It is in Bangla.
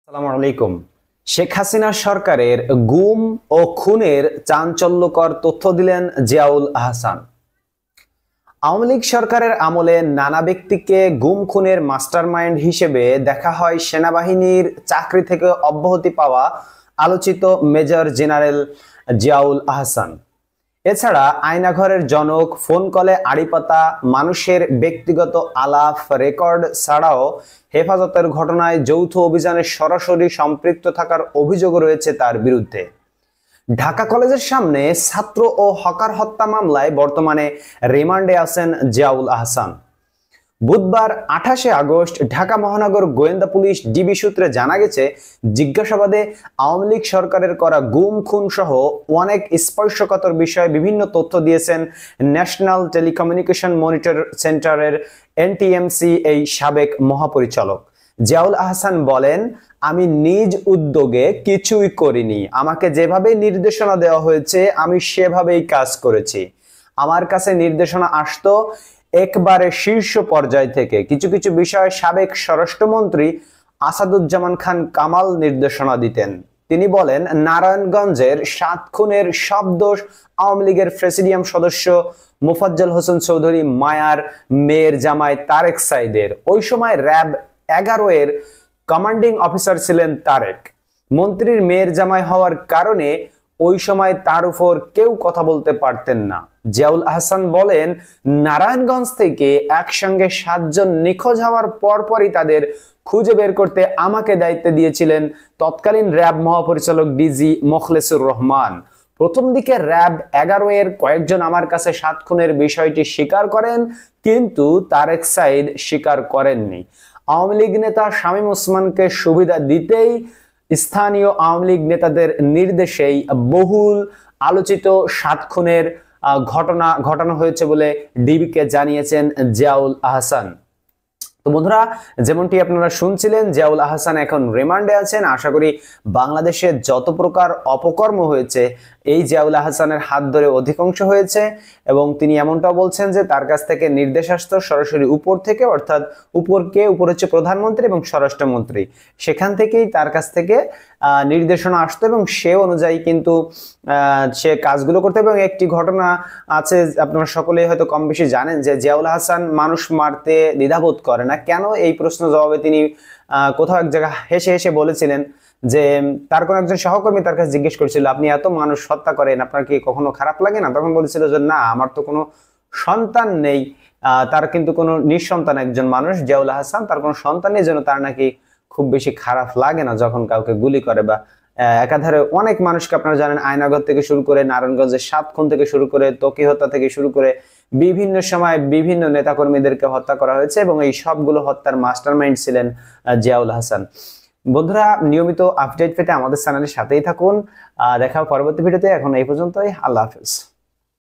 আসসালামু আলাইকুম। শেখ হাসিনা সরকারের গুম ও খুনের চাঞ্চল্যকর তথ্য দিলেন জিয়াউল আহসান। আওয়ামী লীগ সরকারের আমলে নানা ব্যক্তিকে গুম খুনের মাস্টারমাইন্ড হিসেবে দেখা হয় সেনাবাহিনীর চাকরি থেকে অব্যাহতি পাওয়া আলোচিত মেজর জেনারেল জিয়াউল আহসান। এছাড়া আয়নাঘরের জনক, ফোন কলে আড়ি পাতা, মানুষের ব্যক্তিগত আলাপ রেকর্ড ছাড়াও হেফাজতের ঘটনায় যৌথ অভিযানে সরাসরি সম্পৃক্ত থাকার অভিযোগ রয়েছে তার বিরুদ্ধে। ঢাকা কলেজের সামনে ছাত্র ও হকার হত্যা মামলায় বর্তমানে রিমান্ডে আছেন জিয়াউল আহসান। বুধবার 28শে আগস্ট ঢাকা মহানগর গোয়েন্দা পুলিশ ডিবি সূত্রে জানা গেছে, জিজ্ঞাসাবাদে আওয়ামী লীগ সরকারের করা গুম খুন সহ অনেক স্পর্শকাতর বিষয়ে বিভিন্ন তথ্য দিয়েছেন ন্যাশনাল টেলিকমিউনিকেশন মনিটর সেন্টারের এনটিএমসি এই সাবেক মহাপরিচালক। জিয়াউল আহসান বলেন, আমি নিজ উদ্যোগে কিছুই করিনি, আমাকে যেভাবে নির্দেশনা দেওয়া হয়েছে আমি সেভাবেই কাজ করেছি। আমার কাছে নির্দেশনা আসতো একবারে শীর্ষ পর্যায় থেকে। কিছু কিছু বিষয়ে সাবেক স্বরাষ্ট্রমন্ত্রী আসাদুজ্জামান খান কামাল নির্দেশনা দিতেন। তিনি বলেন, নারায়ণগঞ্জের 7 খুনের সব দোষ আওয়ামী লীগের প্রেসিডিয়াম সদস্য মোফাজ্জল হোসেন চৌধুরী মায়ার মেয়ের জামাই তারেক সাইদের। ওই সময় র্যাব 11 এর কমান্ডিং অফিসার ছিলেন তারেক। মন্ত্রীর মেয়ের জামাই হওয়ার কারণে ওই সময় তার উপর কেউ কথা বলতে পারতেন না। জিয়াউল আহসান বলেন, নারায়ণগঞ্জ থেকে একসঙ্গে 7 জন নিখোঁজ হওয়ার পরপরই তাদের খুঁজে বের করতে আমাকে দায়িত্ব দিয়েছিলেন তৎকালীন র্যাব মহাপরিচালক ডিজি মোখলেসুর রহমান। প্রথম দিকে র্যাব 11 এর কয়েকজন আমার কাছে 7 খুনের বিষয়টি স্বীকার করেন, কিন্তু তারেক সাইদ স্বীকার করেননি। আওয়ামী লীগ নেতা শামীম ওসমানকে সুবিধা দিতেই স্থানীয় আওয়ামী লীগ নেতাদের নির্দেশেই বহুল আলোচিত 7 খুনের ঘটনা ঘটানো হয়েছে বলে ডিবিকে জানিয়েছেন জিয়াউল আহসান। তো বন্ধুরা, যেমনটি আপনারা শুনছিলেন, জিয়াউল আহসান এখন রিমান্ডে আছেন। আশা করি বাংলাদেশে যত প্রকার অপকর্ম হয়েছে এই জিয়াউল আহসানের হাত ধরে অধিকাংশ হয়েছে, এবং তিনি এমনটাও বলছেন যে তার কাছ থেকে নির্দেশ আসতো সরাসরি উপর থেকে, অর্থাৎ উপর হচ্ছে প্রধানমন্ত্রী এবং স্বরাষ্ট্রমন্ত্রী, সেখান থেকেই তার কাছ থেকে নির্দেশনা আসতো এবং সে অনুযায়ী কিন্তু সে কাজগুলো করতে। এবং একটি ঘটনা আছে, আপনারা সকলেই হয়তো কম বেশি জানেন, যে জিয়াউল আহসান মানুষ মারতে দ্বিধাবোধ করে না। কেন? এই প্রশ্ন জবাবে তিনি কোথাও এক জায়গায় হেসে হেসে বলেছিলেন যে তার কোন একজন সহকর্মী তার কাছে জিজ্ঞেস করেছিল, আপনি এত মানুষ হত্যা করেন, আপনার কি কখনো খারাপ লাগে না? তখন বলেছিল যে না, আমার তো কোনো সন্তান নেই। তার কিন্তু কোনো নিঃসন্তান একজন মানুষ জিয়াউল আহসান, তার কোনো সন্তান নেই, যেন তার নাকি খুব বেশি খারাপ লাগে না যখন কাউকে গুলি করে বা একাধারে অনেক মানুষকে, আপনারা জানেন, আয়নাঘর থেকে শুরু করে নারায়ণগঞ্জের 7 খুন থেকে শুরু করে ত্বকী হত্যা থেকে শুরু করে বিভিন্ন সময় বিভিন্ন নেতাকর্মীদেরকে হত্যা করা হয়েছে, এবং এই সবগুলো হত্যার মাস্টারমাইন্ড ছিলেন জিয়াউল আহসান। বন্ধুরা, নিয়মিত আপডেট পেতে আমাদের চ্যানেলের সাথেই থাকুন। দেখা হবে পরবর্তী ভিডিওতে। এখন এই পর্যন্তই। আল্লাহ হাফেজ।